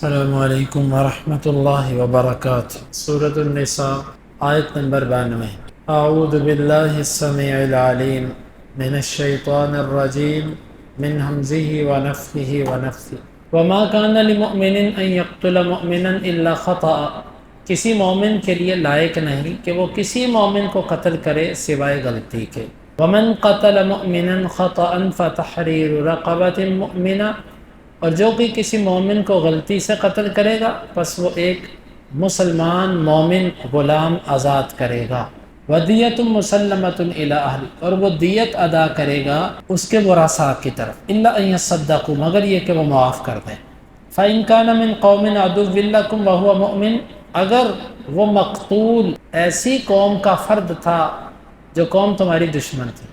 السلام علیکم ورحمۃ اللہ وبرکاتہ۔ سورۃ النساء آیت نمبر 92۔ اعوذ باللہ السمیع العلیم من الشیطان الرجیم من ہمزہ ونفخہ ونفثہ۔ وما کان لمؤمن ان یقتل مؤمنا الا خطأ، کسی مومن کے لیے لائق نہیں کہ وہ کسی مومن کو قتل کرے سوائے غلطی کے۔ ومن قتل مؤمنا خطأ فتحریر رقبۃ مؤمنہ، اور جو کہ کسی مومن کو غلطی سے قتل کرے گا پس وہ ایک مسلمان مومن غلام آزاد کرے گا۔ ودیۃ مسلمۃ الی اہلہ، اور وہ دیت ادا کرے گا اس کے ورثاء کی طرف، الا ان یصدقوا، مگر یہ کہ وہ معاف کر دیں۔ فإن كان من قوم عدو لكم وهو مؤمن، اگر وہ مقتول ایسی قوم کا فرد تھا جو قوم تمہاری دشمن تھی،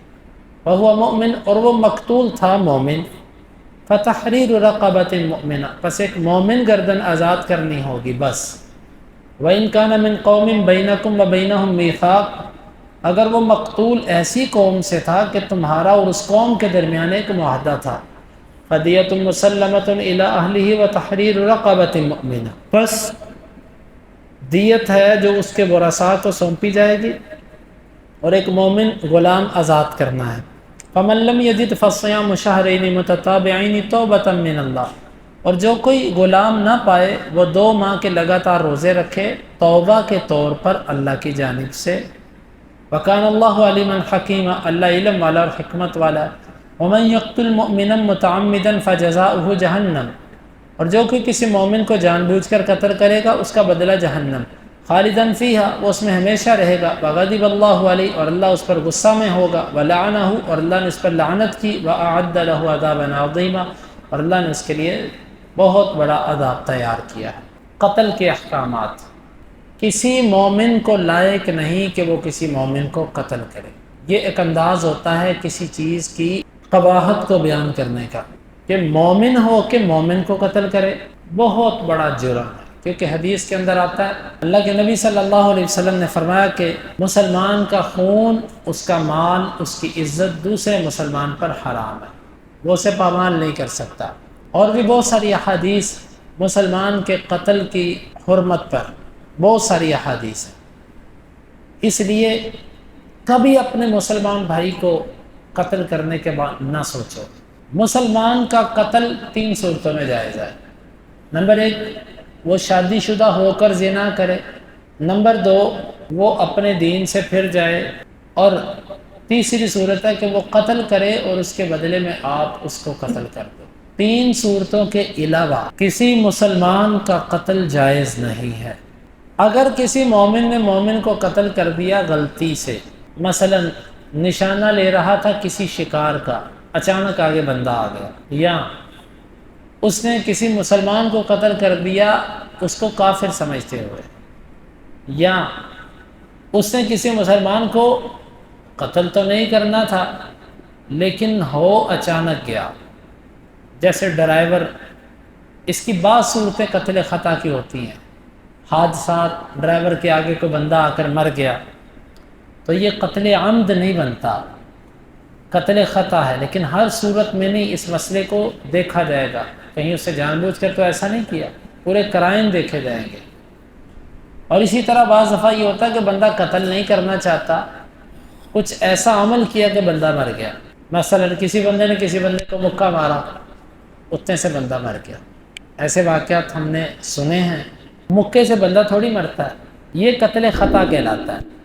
وهو مؤمن، اور وہ مقتول تھا مومن، فتحریر رقبۃ مؤمنہ، پس ایک مومن گردن آزاد کرنی ہوگی بس۔ وإن كان من قوم بینکم وبینہم میثاق، اگر وہ مقتول ایسی قوم سے تھا کہ تمہارا اور اس قوم کے درمیان ایک معاہدہ تھا، فدیۃ مسلمۃ الی اہلہ وتحریر رقبۃ مؤمنہ، پس دیت ہے جو اس کے ورثاء کو سونپی جائے گی اور ایک مومن غلام آزاد کرنا ہے۔ فمن لم یجد فصیام شہرین متتابعین توبۃ من اللہ، اور جو کوئی غلام نہ پائے وہ 2 ماہ کے لگاتار روزے رکھے توبہ کے طور پر اللہ کی جانب سے۔ وکان اللہ علیما حکیما، اللہ علم والا اور حکمت والا ہے۔ ومن یقتل مؤمنا متعمدا فجزاؤہ جہنم، اور جو کوئی کسی مومن کو جان بوجھ کر قتل کرے گا اس کا بدلہ جہنم، خالداً فیہا، وہ اس میں ہمیشہ رہے گا، وغضب اللہ علیہ، اور اللہ اس پر غصہ میں ہوگا، ولعنہ، اور اللہ نے اس پر لعنت کی، واعد لہ عذابا عظیما، اور اللہ نے اس کے لیے بہت بڑا عذاب تیار کیا ہے۔ قتل کے احکامات، کسی مومن کو لائق نہیں کہ وہ کسی مومن کو قتل کرے۔ یہ ایک انداز ہوتا ہے کسی چیز کی قباحت کو بیان کرنے کا، کہ مومن ہو کہ مومن کو قتل کرے، بہت بڑا جرم ہے، کیونکہ حدیث کے اندر آتا ہے اللہ کے نبی صلی اللہ علیہ وسلم نے فرمایا کہ مسلمان کا خون، اس کا مال، اس کی عزت دوسرے مسلمان پر حرام ہے، وہ اسے پامال نہیں کر سکتا۔ اور بھی بہت ساری احادیث مسلمان کے قتل کی حرمت پر، بہت ساری احادیث ہیں۔ اس لیے کبھی اپنے مسلمان بھائی کو قتل کرنے کے بعد نہ سوچو۔ مسلمان کا قتل 3 صورتوں میں جائز ہے۔ نمبر 1، وہ شادی شدہ ہو کر زنا کرے۔ نمبر 2، وہ اپنے دین سے پھر جائے۔ اور تیسری صورت ہے کہ وہ قتل کرے اور اس کے بدلے میں آپ اس کو قتل کر دو۔ 3 صورتوں کے علاوہ کسی مسلمان کا قتل جائز نہیں ہے۔ اگر کسی مومن نے مومن کو قتل کر دیا غلطی سے، مثلا نشانہ لے رہا تھا کسی شکار کا، اچانک آگے بندہ آ گیا، یا اس نے کسی مسلمان کو قتل کر دیا اس کو کافر سمجھتے ہوئے، یا اس نے کسی مسلمان کو قتل تو نہیں کرنا تھا لیکن ہو اچانک گیا، جیسے ڈرائیور، اس کی بعض صورتیں قتل خطا کی ہوتی ہیں، حادثات، ڈرائیور کے آگے کوئی بندہ آ کر مر گیا تو یہ قتل عمد نہیں بنتا، قتل خطا ہے، لیکن ہر صورت میں نہیں، اس مسئلے کو دیکھا جائے گا، کہیں اسے جان بوجھ کر تو ایسا نہیں کیا، پورے قرائن دیکھے جائیں گے۔ اور اسی طرح بعض دفعہ یہ ہوتا ہے کہ بندہ قتل نہیں کرنا چاہتا، کچھ ایسا عمل کیا کہ بندہ مر گیا، مثلا کسی بندے نے کسی بندے کو مکہ مارا، اتنے سے بندہ مر گیا، ایسے واقعات ہم نے سنے ہیں۔ مکے سے بندہ تھوڑی مرتا ہے، یہ قتل خطا کہلاتا ہے۔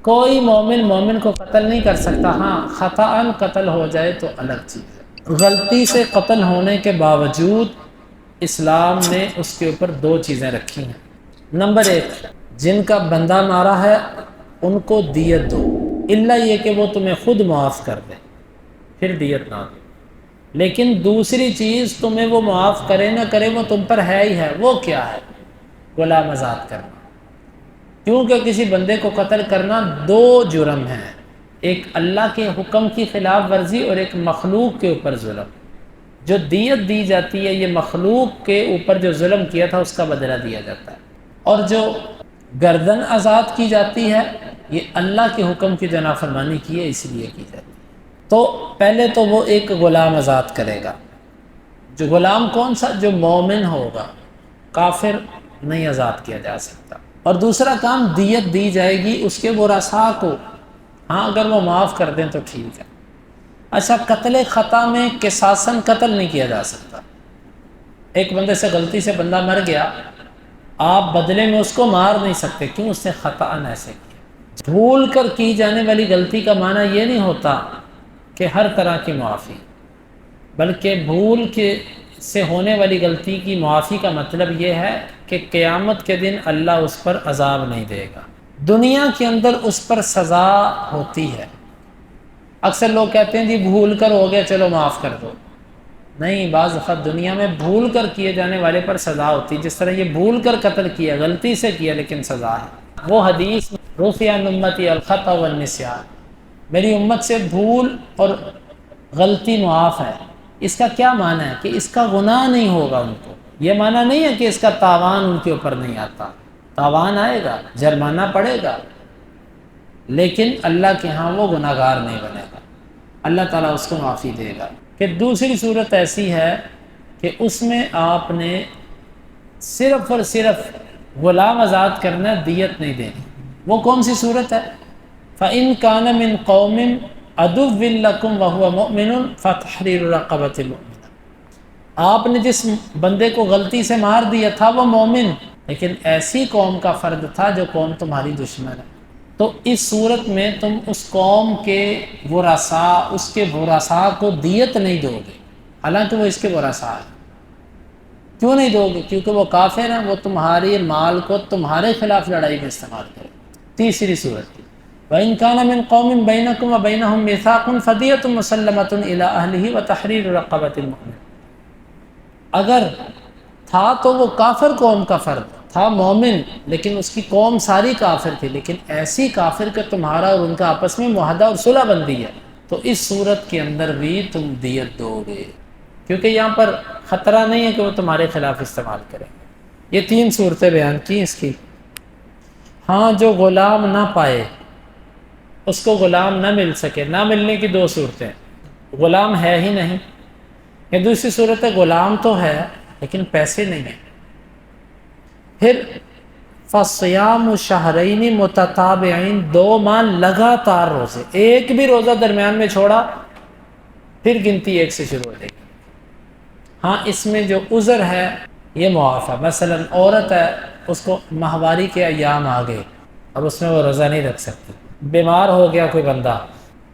کوئی مومن مومن کو قتل نہیں کر سکتا، ہاں خطاً قتل ہو جائے تو الگ چیز ہے۔ غلطی سے قتل ہونے کے باوجود اسلام نے اس کے اوپر 2 چیزیں رکھی ہیں۔ نمبر 1، جن کا بندہ مارا ہے ان کو دیت دو، الا یہ کہ وہ تمہیں خود معاف کر دے، پھر دیت نہ دو۔ لیکن دوسری چیز تمہیں وہ معاف کرے نہ کرے وہ تم پر ہے ہی ہے، وہ کیا ہے؟ غلام آزاد کرنا، کیونکہ کسی بندے کو قتل کرنا 2 جرم ہیں، ایک اللہ کے حکم کی خلاف ورزی اور ایک مخلوق کے اوپر ظلم۔ جو دیت دی جاتی ہے یہ مخلوق کے اوپر جو ظلم کیا تھا اس کا بدلہ دیا جاتا ہے، اور جو گردن آزاد کی جاتی ہے یہ اللہ کے حکم کی جو نافرمانی کی ہے اس لیے کی جاتی ہے۔ تو پہلے تو وہ ایک غلام آزاد کرے گا، جو غلام کون سا؟ جو مومن ہوگا، کافر نہیں آزاد کیا جا سکتا۔ اور دوسرا کام دیت دی جائے گی اس کے ورثاء کو، ہاں اگر وہ معاف کر دیں تو ٹھیک ہے۔ اچھا، قتل خطا میں قصاصاً قتل نہیں کیا جا سکتا۔ ایک بندے سے غلطی سے بندہ مر گیا، آپ بدلے میں اس کو مار نہیں سکتے، کیوں؟ اس نے خطاً ایسے کیا۔ بھول کر کی جانے والی غلطی کا معنی یہ نہیں ہوتا کہ ہر طرح کی معافی، بلکہ بھول کے سے ہونے والی غلطی کی معافی کا مطلب یہ ہے کہ قیامت کے دن اللہ اس پر عذاب نہیں دے گا، دنیا کے اندر اس پر سزا ہوتی ہے۔ اکثر لوگ کہتے ہیں جی بھول کر ہو گیا چلو معاف کر دو، نہیں، بعض دفعہ دنیا میں بھول کر کیے جانے والے پر سزا ہوتی، جس طرح یہ بھول کر قتل کیا، غلطی سے کیا لیکن سزا ہے۔ وہ حدیث رفع عن امتی الخطأ والنسیان، میری امت سے بھول اور غلطی معاف ہے۔ اس کا کیا معنی ہے؟ کہ اس کا گناہ نہیں ہوگا ان کو، یہ معنی نہیں ہے کہ اس کا تاوان ان کے اوپر نہیں آتا، تاوان آئے گا، جرمانہ پڑے گا، لیکن اللہ کے ہاں وہ گناہ گار نہیں بنے گا، اللہ تعالیٰ اس کو معافی دے گا۔ کہ دوسری صورت ایسی ہے کہ اس میں آپ نے صرف اور صرف غلام آزاد کرنا، دیت نہیں دینی۔ وہ کون سی صورت ہے؟ فَإِن كَانَ مِن قَوْمٍ عَدُوٍّ لَكُمْ وَهُوَ مُؤْمِنٌ فَتَحْرِيرُ رَقَبَةٍ مُؤْمِنَةٍ۔ آپ نے جس بندے کو غلطی سے مار دیا تھا وہ مومن، لیکن ایسی قوم کا فرد تھا جو قوم تمہاری دشمن ہے، تو اس صورت میں تم اس قوم کے ورثاء، اس کے ورثاء کو دیت نہیں دو گے، حالانکہ وہ اس کے ورثاء ہیں۔ کیوں نہیں دو گے؟ کیونکہ وہ کافر ہیں، وہ تمہارے مال کو تمہارے خلاف لڑائی میں استعمال کریں۔ تیسری صورت کی وَإِن كَانَ مِن قَوْمٍ بَيْنَكُمْ وَبَيْنَهُم مِّيثَاقٌ فَدِيَةٌ مُّسَلَّمَةٌ إِلَىٰ أَهْلِهِ وَتَحْرِيرُ رَقَبَةٍ مُّؤْمِنَةٍ۔ اگر تھا تو وہ کافر قوم کا فرد تھا، مومن، لیکن اس کی قوم ساری کافر تھی، لیکن ایسی کافر کہ تمہارا اور ان کا آپس میں معاہدہ اور صلح بندی ہے، تو اس صورت کے اندر بھی تم دیت دو گے، کیونکہ یہاں پر خطرہ نہیں ہے کہ وہ تمہارے خلاف استعمال کریں گے۔ یہ تین صورتیں بیان کی اس کی۔ ہاں، جو غلام نہ پائے، اس کو غلام نہ مل سکے، نہ ملنے کی دو صورتیں، غلام ہے ہی نہیں، یا دوسری صورت ہے غلام تو ہے لیکن پیسے نہیں ہیں۔ پھر فَصِيَامُ شَهْرَيْنِ مُتَتَابِعَيْنِ، 2 ماہ لگاتار روزے، ایک بھی روزہ درمیان میں چھوڑا پھر گنتی 1 سے شروع ہو جائے گی۔ ہاں، اس میں جو عذر ہے یہ معاف ہے، مثلا عورت ہے، اس کو ماہواری کے ایام آ گئے اور اس میں وہ روزہ نہیں رکھ سکتی، بیمار ہو گیا کوئی بندہ،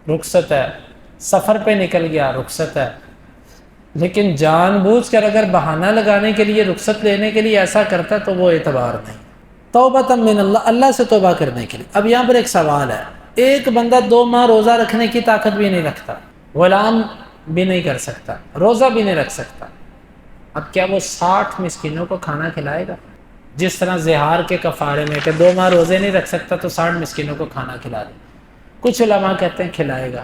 رخصت ہے، سفر پہ نکل گیا، رخصت ہے، لیکن جان بوجھ کر اگر بہانہ لگانے کے لیے، رخصت لینے کے لیے ایسا کرتا تو وہ اعتبار نہیں۔ توبۃ من اللہ، اللہ سے توبہ کرنے کے لیے۔ اب یہاں پر ایک سوال ہے، ایک بندہ 2 ماہ روزہ رکھنے کی طاقت بھی نہیں رکھتا، غلام بھی نہیں کر سکتا، روزہ بھی نہیں رکھ سکتا، اب کیا وہ 60 مسکینوں کو کھانا کھلائے گا؟ جس طرح زہار کے کفارے میں کہ 2 ماہ روزے نہیں رکھ سکتا تو 60 مسکینوں کو کھانا کھلا دے۔ کچھ علماء کہتے ہیں کھلائے گا،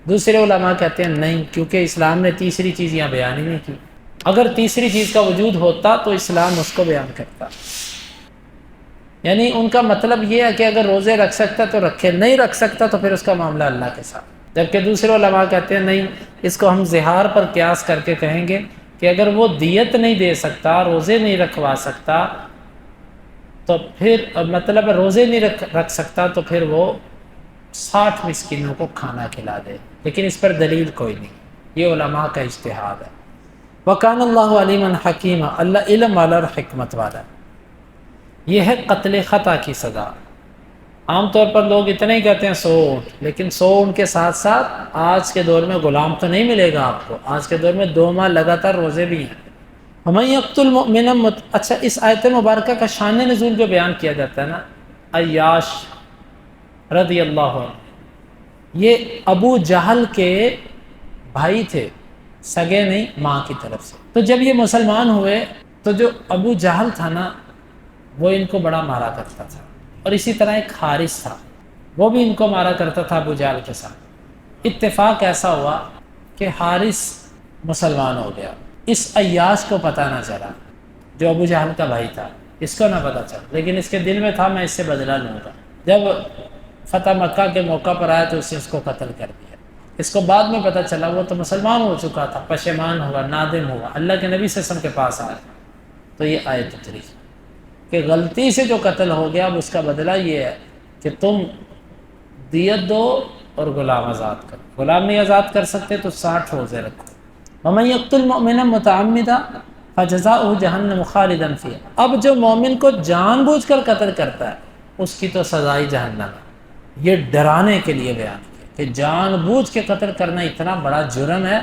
دوسرے علماء کہتے ہیں نہیں، کیونکہ اسلام نے تیسری چیز یہاں بیان ہی نہیں کی۔ اگر تیسری چیز کا وجود ہوتا تو اسلام اس کو بیان کرتا۔ یعنی ان کا مطلب یہ ہے کہ اگر روزے رکھ سکتا تو رکھے، نہیں رکھ سکتا تو پھر اس کا معاملہ اللہ کے ساتھ۔ جبکہ دوسرے علماء کہتے ہیں نہیں، اس کو ہم زہار پر قیاس کر کے کہیں گے کہ اگر وہ دیت نہیں دے سکتا، روزے نہیں رکھوا سکتا، تو پھر مطلب روزے نہیں رکھ سکتا تو پھر وہ 60 مسکینوں کو کھانا کھلا دے، لیکن اس پر دلیل کوئی نہیں، یہ علماء کا اجتہاد ہے۔ وَكَانَ اللَّهُ عَلِيمًا حَكِيمًا، اللہ علم والا اور حکمت والا ہے۔ یہ ہے قتل خطا کی سزا۔ عام طور پر لوگ اتنا ہی کہتے ہیں 100 اونٹ، لیکن 100 اونٹ کے ساتھ ساتھ آج کے دور میں غلام تو نہیں ملے گا آپ کو، آج کے دور میں 2 ماہ لگاتار روزے بھی ہیں۔ وَمَن يَقْتُلْ مُؤْمِنًا، اچھا، اس آیت مبارکہ کا شان نزول جو بیان کیا جاتا ہے نا، عیاش رضی اللہ عنہ، یہ ابو جہل کے بھائی تھے، سگے نہیں، ماں کی طرف سے۔ تو جب یہ مسلمان ہوئے تو جو ابو جہل تھا نا، وہ ان کو بڑا مارا کرتا تھا، اور اسی طرح ایک حارث تھا، وہ بھی ان کو مارا کرتا تھا ابو جہل کے ساتھ۔ اتفاق ایسا ہوا کہ حارث مسلمان ہو گیا، اس عیاش کو پتہ نہ چلا، جو ابو جہل کا بھائی تھا، اس کو نہ پتہ چلا، لیکن اس کے دل میں تھا میں اس سے بدلہ لوں گا۔ جب فتح مکہ کے موقع پر آیا تو اس کو قتل کر دیا۔ اس کو بعد میں پتہ چلا وہ تو مسلمان ہو چکا تھا، پشیمان ہوا، نادم ہوا، اللہ کے نبی صلی اللہ علیہ وسلم کے پاس آیا تو یہ آیت اتری کہ غلطی سے جو قتل ہو گیا اب اس کا بدلہ یہ ہے کہ تم دیت دو اور غلام آزاد کرو. غلام نہیں آزاد کر سکتے تو 60 روزے رکھو. وَمَن يَقْتُلْ مُؤْمِنًا مُتَعَمِّدًا فَجَزَاؤُهُ جَهَنَّمُ خَالِدًا فِيهَا. اب جو مومن کو جان بوجھ کر قتل کرتا ہے اس کی تو سزائی جہنم ہے. یہ ڈرانے کے لیے بیان کیا کہ جان بوجھ کے قتل کرنا اتنا بڑا جرم ہے.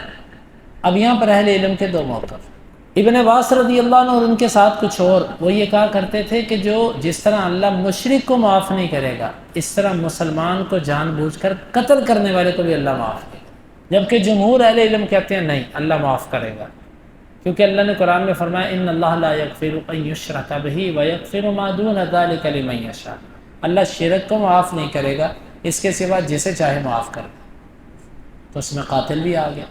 اب یہاں پر اہل علم کے دو موقف. ابن عباس رضی اللہ عنہ اور ان کے ساتھ کچھ اور وہ یہ کہا کرتے تھے کہ جو جس طرح اللہ مشرک کو معاف نہیں کرے گا اس طرح مسلمان کو جان بوجھ کر قتل کرنے والے کو بھی اللہ معاف کرے گا. جبکہ جمہور اہل علم کہتے ہیں نہیں، اللہ معاف کرے گا، کیونکہ اللہ نے قرآن میں فرمایا ان اللہ لا یغفر ان یشرک بہ ویغفر ما دون ذلک لمن یشاء. اللہ شرک کو معاف نہیں کرے گا، اس کے سوا جسے چاہے معاف کر دے. تو اس میں قاتل بھی آ گیا.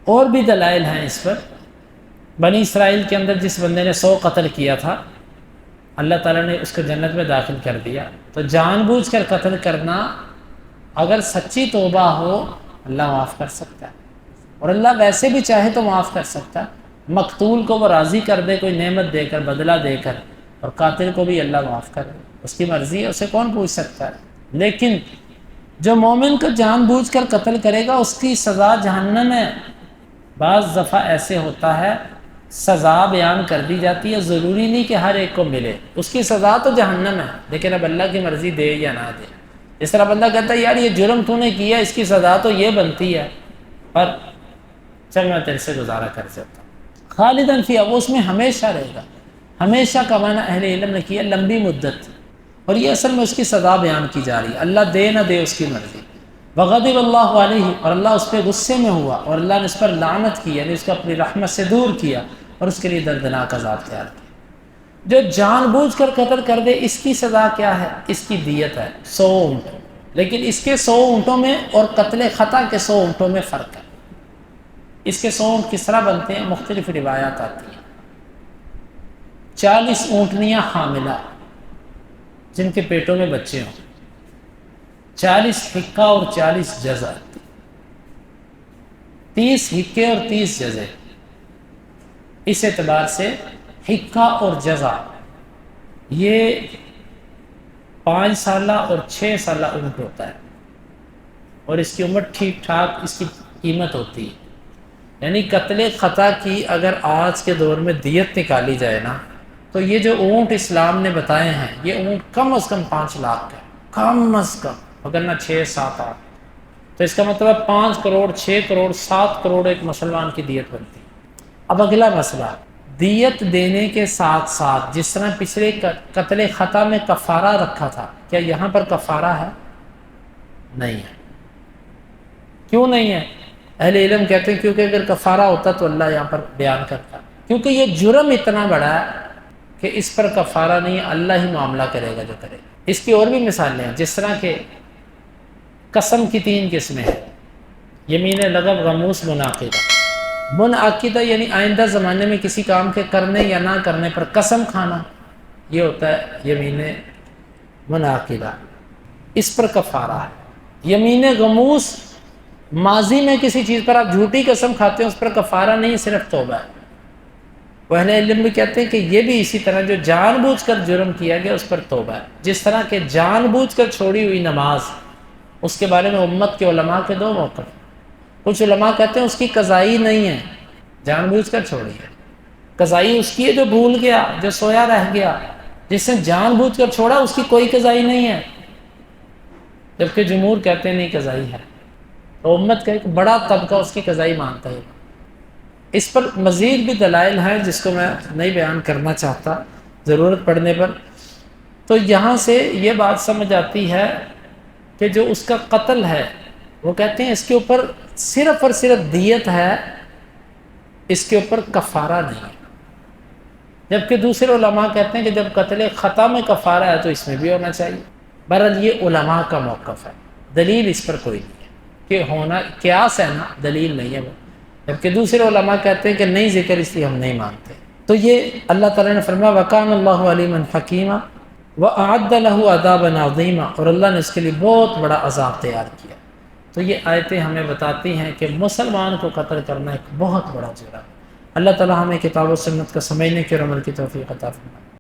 اور بھی دلائل ہیں اس پر. بنی اسرائیل کے اندر جس بندے نے 100 قتل کیا تھا اللہ تعالیٰ نے اس کو جنت میں داخل کر دیا. تو جان بوجھ کر قتل کرنا اگر سچی توبہ ہو اللہ معاف کر سکتا ہے، اور اللہ ویسے بھی چاہے تو معاف کر سکتا ہے. مقتول کو وہ راضی کر دے کوئی نعمت دے کر، بدلہ دے کر، اور قاتل کو بھی اللہ معاف کر دے، اس کی مرضی ہے، اسے کون پوچھ سکتا ہے. لیکن جو مومن کو جان بوجھ کر قتل کرے گا اس کی سزا جہنم ہے. بعض دفعہ ایسے ہوتا ہے سزا بیان کر دی جاتی ہے، ضروری نہیں کہ ہر ایک کو ملے. اس کی سزا تو جہنم ہے، لیکن اب اللہ کی مرضی دے یا نہ دے. اس طرح بندہ کہتا ہے یار یہ جرم تو نے کیا، اس کی سزا تو یہ بنتی ہے، پر چل میں تیرے سے گزارا کر سکتا ہوں. خالداً فیہا، وہ اس میں ہمیشہ رہے گا. ہمیشہ کا معنی اہل علم نے کیا لمبی مدت، اور یہ اصل میں اس کی سزا بیان کی جا رہی ہے. اللہ دے نہ دے اس کی مرضی. وغضب اللہ علیہ، اور اللہ اس پہ غصے میں ہوا اور اللہ نے اس پر لعنت کی، یعنی اس کو اپنی رحمت سے دور کیا اور اس کے لیے دردناک عذاب تیار کیا. جو جان بوجھ کر قتل کر دے اس کی سزا کیا ہے؟ اس کی دیت ہے 100 اونٹ. لیکن اس کے 100 اونٹوں میں اور قتل خطا کے 100 اونٹوں میں فرق ہے. اس کے 100 اونٹ کس طرح بنتے ہیں؟ مختلف روایات آتی ہیں. 40 اونٹنیاں حاملہ جن کے پیٹوں میں بچے ہوں، 40 حقہ اور 40 جزع، 30 حقے اور 30 جزے. اس اعتبار سے حقہ اور جزع یہ 5 سالہ اور 6 سالہ اونٹ ہوتا ہے، اور اس کی عمر ٹھیک ٹھاک اس کی قیمت ہوتی ہے. یعنی قتل خطا کی اگر آج کے دور میں دیت نکالی جائے نا، تو یہ جو اونٹ اسلام نے بتائے ہیں یہ اونٹ کم از کم 5 لاکھ ہے، کم از کم، اگر نہ 6 7 8. تو اس کا مطلب 5 کروڑ 6 کروڑ 7 کروڑ ایک مسلمان کی دیت بنتی ہے. اب اگلا مسئلہ، دیت دینے کے ساتھ ساتھ جس طرح پچھلے قتل خطا میں کفارہ رکھا تھا، کیا یہاں پر کفارہ ہے؟ نہیں ہے. کیوں نہیں ہے؟ اہل علم کہتے ہیں کیونکہ اگر کفارہ ہوتا تو اللہ یہاں پر بیان کرتا، کیونکہ یہ جرم اتنا بڑا ہے کہ اس پر کفارہ نہیں ہے، اللہ ہی معاملہ کرے گا جو کرے گا. اس کی اور بھی مثالیں ہیں، جس طرح کہ قسم کی 3 قسمیں ہیں: یمین لغو، غموس، منعقدہ. منعقدہ یعنی آئندہ زمانے میں کسی کام کے کرنے یا نہ کرنے پر قسم کھانا، یہ ہوتا ہے یمین منعقدہ، اس پر کفارہ ہے. یمین غموس، ماضی میں کسی چیز پر آپ جھوٹی قسم کھاتے ہیں، اس پر کفارہ نہیں، صرف توبہ ہے. وہ اہل علم بھی کہتے ہیں کہ یہ بھی اسی طرح جو جان بوجھ کر جرم کیا گیا اس پر توبہ ہے. جس طرح کہ جان بوجھ کر چھوڑی ہوئی نماز، اس کے بارے میں امت کے علماء کے 2 موقف. کچھ علماء کہتے ہیں اس کی قضائی نہیں ہے، جان بوجھ کر چھوڑی ہے. قضائی اس کی ہے جو بھول گیا، جو سویا رہ گیا. جس نے جان بوجھ کر چھوڑا اس کی کوئی قضائی نہیں ہے، جبکہ جمہور کہتے ہیں نہیں قضائی ہے. تو امت کا ایک بڑا طبقہ اس کی قضائی مانتا ہے. اس پر مزید بھی دلائل ہیں جس کو میں نہیں بیان کرنا چاہتا ضرورت پڑنے پر. تو یہاں سے یہ بات سمجھ آتی ہے کہ جو اس کا قتل ہے وہ کہتے ہیں اس کے اوپر صرف اور صرف دیت ہے، اس کے اوپر کفارہ نہیں ہے. جبکہ دوسرے علماء کہتے ہیں کہ جب قتل خطا میں کفارہ ہے تو اس میں بھی ہونا چاہیے. بہرحال یہ علماء کا موقف ہے، دلیل اس پر کوئی نہیں ہے کہ ہونا قیاس ہے نا، دلیل نہیں ہے وہ. جبکہ دوسرے علماء کہتے ہیں کہ نہیں ذکر، اس لیے ہم نہیں مانتے. تو یہ اللہ تعالیٰ نے فرمایا وَكَانَ اللَّهُ عَلِيمًا حَكِيمًا وَأَعَدَّ لَهُ عَذَابًا عَظِيمًا، اور اللہ نے اس کے لیے بہت بڑا عذاب تیار کیا. تو یہ آیتیں ہمیں بتاتی ہیں کہ مسلمان کو قتل کرنا ایک بہت بڑا جرم ہے. اللہ تعالی ہمیں کتاب و سنت کا سمجھنے کے اور عمل کی توفیق عطا فرمائے۔